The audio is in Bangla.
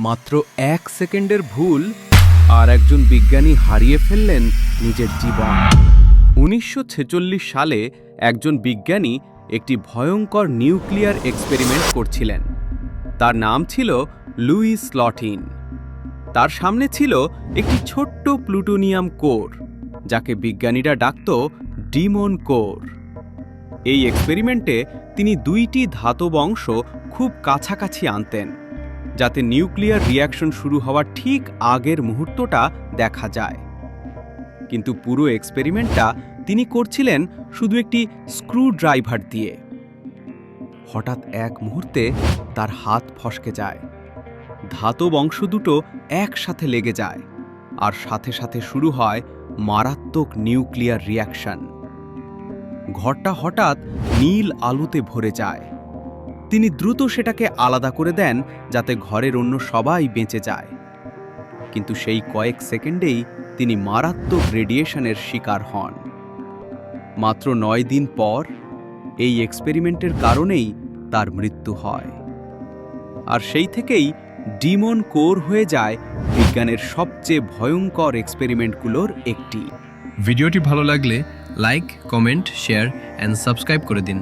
মাত্র 1 সেকেন্ডের ভুল আর একজন বিজ্ঞানী হারিয়ে ফেললেন নিজের জীবন। 1946 সালে একজন বিজ্ঞানী একটি ভয়ঙ্কর নিউক্লিয়ার এক্সপেরিমেন্ট করছিলেন। তার নাম ছিল লুইস স্লটিন। তার সামনে ছিল একটি ছোট্ট প্লুটোনিয়াম কোর, যাকে বিজ্ঞানীরা ডাকত ডিমন কোর। এই এক্সপেরিমেন্টে তিনি দুইটি ধাতব অংশ খুব কাছাকাছি আনতেন, যাতে নিউক্লিয়ার রিঅ্যাকশন শুরু হওয়ার ঠিক আগের মুহূর্তটা দেখা যায়। কিন্তু পুরো এক্সপেরিমেন্টটা তিনি করছিলেন শুধু একটি স্ক্রু ড্রাইভার দিয়ে। হঠাৎ এক মুহূর্তে তার হাত ফসকে যায়। ধাতব অংশ দুটো একসাথে লেগে যায়, আর সাথে সাথে শুরু হয় মারাত্মক নিউক্লিয়ার রিঅ্যাকশন। ঘরটা হঠাৎ নীল আলোতে ভরে যায়। তিনি দ্রুত সেটাকে আলাদা করে দেন যাতে ঘরের অন্য সবাই বেঁচে যায়। কিন্তু সেই কয়েক সেকেন্ডেই তিনি মারাত্মক রেডিয়েশনের শিকার হন। মাত্র 9 দিন পর এই এক্সপেরিমেন্টের কারণেই তার মৃত্যু হয়। আর সেই থেকেই ডিমন কোর হয়ে যায় বিজ্ঞানের সবচেয়ে ভয়ঙ্কর এক্সপেরিমেন্টগুলোর একটি। ভিডিওটি ভালো লাগলে like, comment, share and subscribe করে দিন।